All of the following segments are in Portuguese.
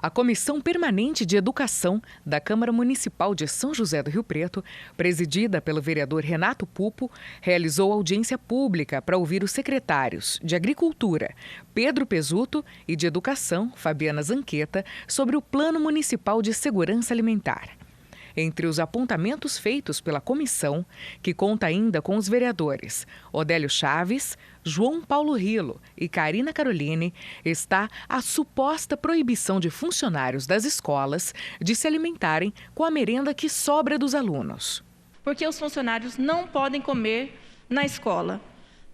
A Comissão Permanente de Educação da Câmara Municipal de São José do Rio Preto, presidida pelo vereador Renato Pupo, realizou audiência pública para ouvir os secretários de Agricultura, Pedro Pesuto, e de Educação, Fabiana Zanqueta, sobre o Plano Municipal de Segurança Alimentar. Entre os apontamentos feitos pela comissão, que conta ainda com os vereadores Odélio Chaves, João Paulo Rilo e Karina Caroline, está a suposta proibição de funcionários das escolas de se alimentarem com a merenda que sobra dos alunos. Porque os funcionários não podem comer na escola.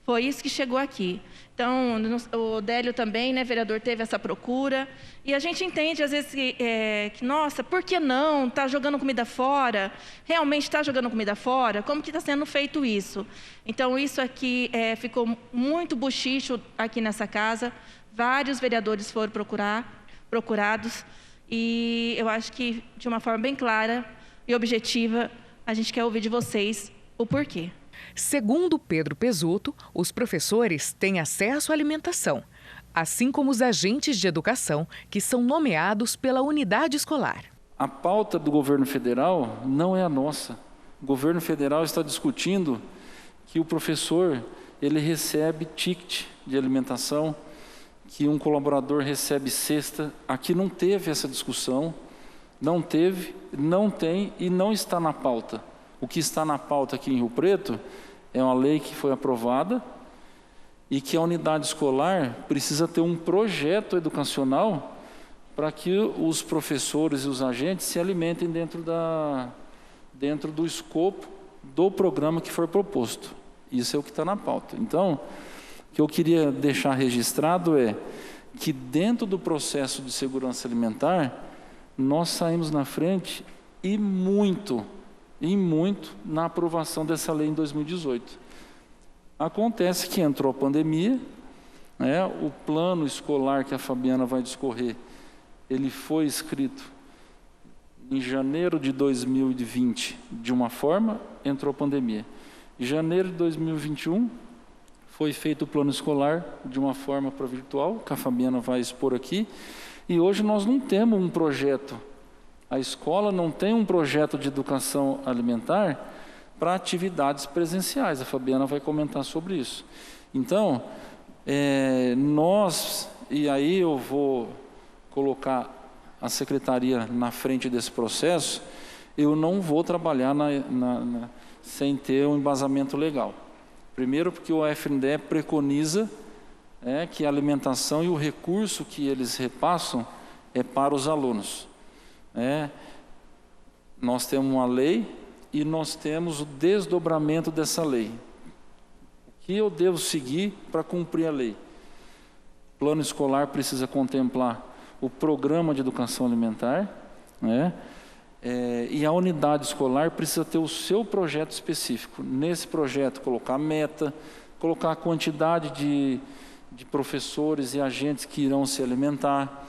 Foi isso que chegou aqui. Então, o Odélio também, vereador, teve essa procura. E a gente entende, às vezes, que nossa, por que não? Está jogando comida fora? Realmente está jogando comida fora? Como que está sendo feito isso? Então, isso aqui ficou muito bochicho aqui nessa casa. Vários vereadores foram procurados. E eu acho que, de uma forma bem clara e objetiva, a gente quer ouvir de vocês o porquê. Segundo Pedro Pesuto, os professores têm acesso à alimentação, assim como os agentes de educação que são nomeados pela unidade escolar. A pauta do governo federal não é a nossa. O governo federal está discutindo que o professor ele recebe ticket de alimentação, que um colaborador recebe cesta. Aqui não teve essa discussão, não teve, não tem e não está na pauta. O que está na pauta aqui em Rio Preto é uma lei que foi aprovada e que a unidade escolar precisa ter um projeto educacional para que os professores e os agentes se alimentem dentro do escopo do programa que for proposto. Isso é o que está na pauta. Então, o que eu queria deixar registrado é que dentro do processo de segurança alimentar, nós saímos na frente e muito na aprovação dessa lei em 2018. Acontece que entrou a pandemia, o plano escolar que a Fabiana vai discorrer, ele foi escrito em janeiro de 2020 de uma forma, entrou a pandemia. Em janeiro de 2021, foi feito o plano escolar de uma forma para virtual, que a Fabiana vai expor aqui, e hoje nós não temos um projeto. A escola não tem um projeto de educação alimentar para atividades presenciais. A Fabiana vai comentar sobre isso. Então, e aí eu vou colocar a secretaria na frente desse processo, eu não vou trabalhar sem ter um embasamento legal. Primeiro porque o FNDE preconiza que a alimentação e o recurso que eles repassam é para os alunos. Nós temos uma lei e nós temos o desdobramento dessa lei. O que eu devo seguir para cumprir a lei? O plano escolar precisa contemplar o programa de educação alimentar, e a unidade escolar precisa ter o seu projeto específico. Nesse projeto, colocar meta, colocar a quantidade de professores e agentes que irão se alimentar,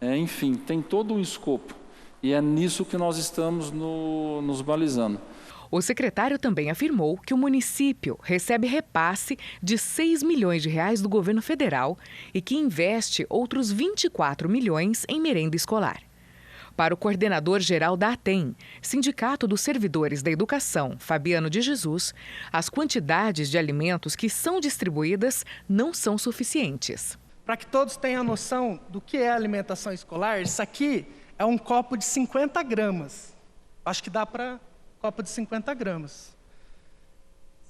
enfim, tem todo um escopo. E é nisso que nós estamos nos balizando. O secretário também afirmou que o município recebe repasse de 6 milhões de reais do governo federal e que investe outros 24 milhões em merenda escolar. Para o coordenador-geral da ATEM, Sindicato dos Servidores da Educação, Fabiano de Jesus, as quantidades de alimentos que são distribuídas não são suficientes. Para que todos tenham noção do que é alimentação escolar, isso aqui é um copo de 50 gramas. Acho que dá para copo de 50 gramas.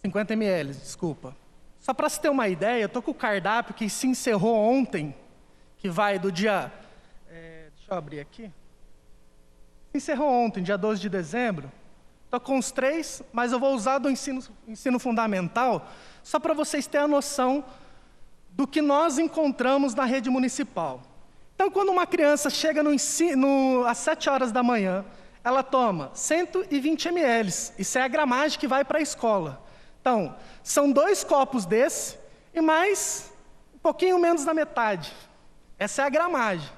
50 ml, desculpa. Só para se ter uma ideia, eu estou com o cardápio que se encerrou ontem, que vai do dia... deixa eu abrir aqui. Se encerrou ontem, dia 12 de dezembro. Estou com os 3, mas eu vou usar do ensino fundamental, só para vocês terem a noção do que nós encontramos na rede municipal. Então, quando uma criança chega às 7 horas da manhã, ela toma 120 ml. Isso é a gramagem que vai para a escola. Então, são 2 copos desse e mais um pouquinho menos da metade. Essa é a gramagem.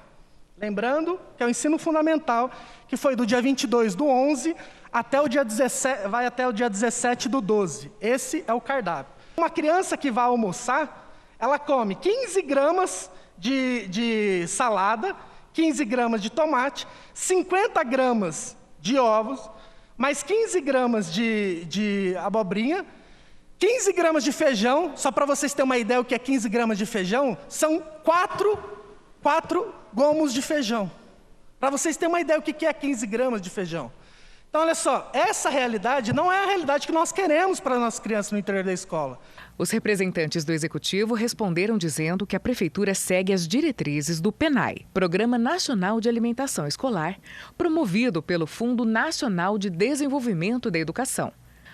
Lembrando que é o ensino fundamental, que foi do dia 22 do 11 até o dia 17, vai até o dia 17 do 12. Esse é o cardápio. Uma criança que vai almoçar, ela come 15 gramas de salada, 15 gramas de tomate, 50 gramas de ovos, mais 15 gramas de abobrinha, 15 gramas de feijão. Só para vocês terem uma ideia o que é 15 gramas de feijão, são 4 gomos de feijão. Para vocês terem uma ideia o que é 15 gramas de feijão. Então, olha só, essa realidade não é a realidade que nós queremos para as nossas crianças no interior da escola. Os representantes do Executivo responderam dizendo que a Prefeitura segue as diretrizes do PNAE, Programa Nacional de Alimentação Escolar, promovido pelo Fundo Nacional de Desenvolvimento da Educação.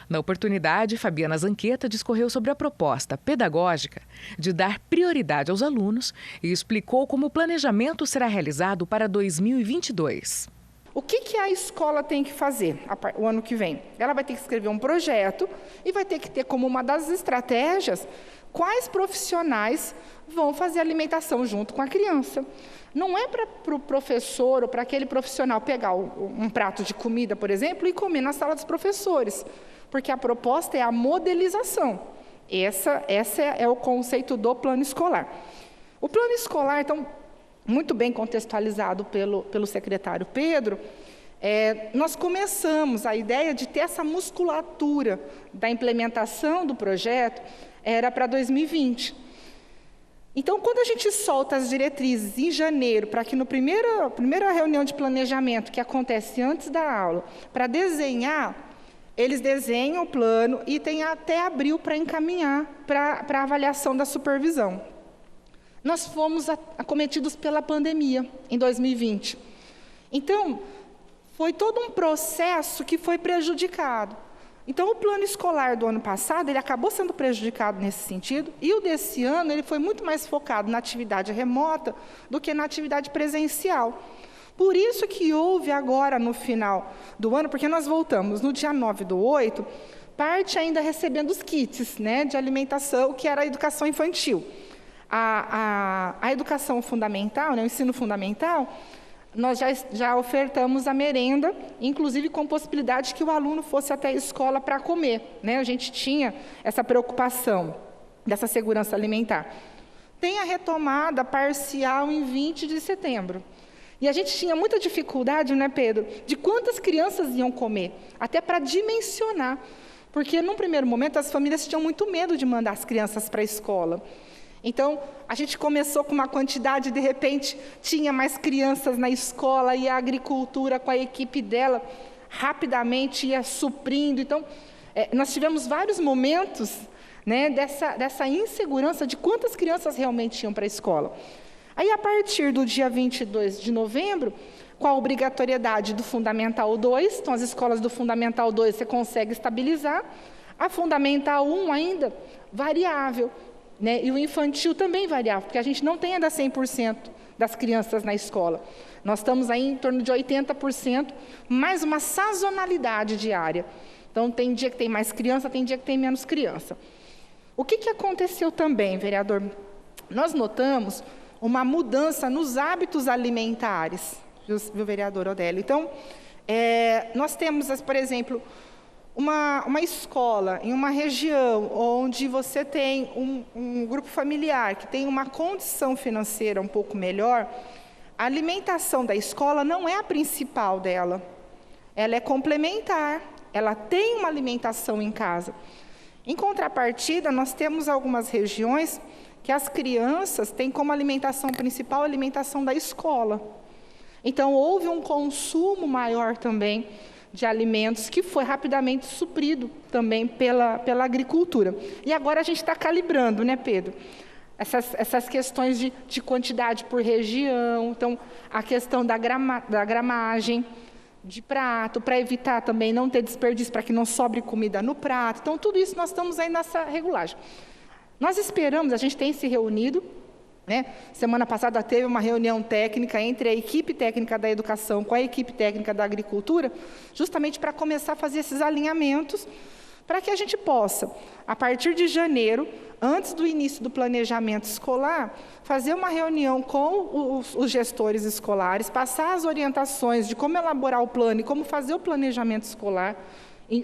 Na oportunidade, Fabiana Zanqueta discorreu sobre a proposta pedagógica de dar prioridade aos alunos e explicou como o planejamento será realizado para 2022. O que a escola tem que fazer o ano que vem? Ela vai ter que escrever um projeto e vai ter que ter como uma das estratégias quais profissionais vão fazer a alimentação junto com a criança. Não é para o professor ou para aquele profissional pegar um prato de comida, por exemplo, e comer na sala dos professores, porque a proposta é a modelização. Esse é o conceito do plano escolar. O plano escolar, então, muito bem contextualizado pelo secretário Pedro, nós começamos a ideia de ter essa musculatura da implementação do projeto, era para 2020. Então, quando a gente solta as diretrizes em janeiro, para que na primeira reunião de planejamento, que acontece antes da aula, para desenhar, eles desenham o plano e tem até abril para encaminhar para a avaliação da supervisão. Nós fomos acometidos pela pandemia em 2020. Então, foi todo um processo que foi prejudicado. Então, o plano escolar do ano passado, ele acabou sendo prejudicado nesse sentido, e o desse ano, ele foi muito mais focado na atividade remota do que na atividade presencial. Por isso que houve agora, no final do ano, porque nós voltamos no dia 9/8, parte ainda recebendo os kits, né, de alimentação, que era a educação infantil. A educação fundamental, né, o ensino fundamental, nós já ofertamos a merenda, inclusive com possibilidade que o aluno fosse até a escola para comer, né? A gente tinha essa preocupação dessa segurança alimentar. Tem a retomada parcial em 20 de setembro. E a gente tinha muita dificuldade, né, Pedro, de quantas crianças iam comer, até para dimensionar. Porque, num primeiro momento, as famílias tinham muito medo de mandar as crianças para a escola. Então, a gente começou com uma quantidade, de repente, tinha mais crianças na escola e a agricultura, com a equipe dela, rapidamente ia suprindo. Então, nós tivemos vários momentos, né, dessa insegurança de quantas crianças realmente iam para a escola. Aí, a partir do dia 22 de novembro, com a obrigatoriedade do Fundamental 2, então as escolas do Fundamental 2 você consegue estabilizar, a Fundamental 1 ainda variável, né? E o infantil também variável, porque a gente não tem ainda 100% das crianças na escola. Nós estamos aí em torno de 80%, mais uma sazonalidade diária. Então, tem dia que tem mais criança, tem dia que tem menos criança. O que aconteceu também, vereador? Nós notamos uma mudança nos hábitos alimentares, viu, vereador Odélio? Então, nós temos, por exemplo, uma escola em uma região onde você tem um grupo familiar que tem uma condição financeira um pouco melhor, a alimentação da escola não é a principal dela. Ela é complementar, ela tem uma alimentação em casa. Em contrapartida, nós temos algumas regiões que as crianças têm como alimentação principal a alimentação da escola. Então, houve um consumo maior também de alimentos que foi rapidamente suprido também pela agricultura. E agora a gente está calibrando, né, Pedro? Essas questões de quantidade por região, então, a questão da gramagem de prato, para evitar também não ter desperdício, para que não sobre comida no prato. Então, tudo isso nós estamos aí nessa regulagem. Nós esperamos, a gente tem se reunido, né? Semana passada teve uma reunião técnica entre a equipe técnica da educação com a equipe técnica da agricultura, justamente para começar a fazer esses alinhamentos, para que a gente possa, a partir de janeiro, antes do início do planejamento escolar, fazer uma reunião com os gestores escolares, passar as orientações de como elaborar o plano e como fazer o planejamento escolar,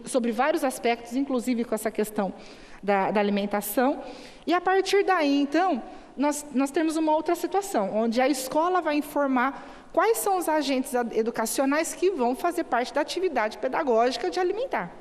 sobre vários aspectos, inclusive com essa questão da alimentação. E a partir daí, então, nós temos uma outra situação, onde a escola vai informar quais são os agentes educacionais que vão fazer parte da atividade pedagógica de alimentar.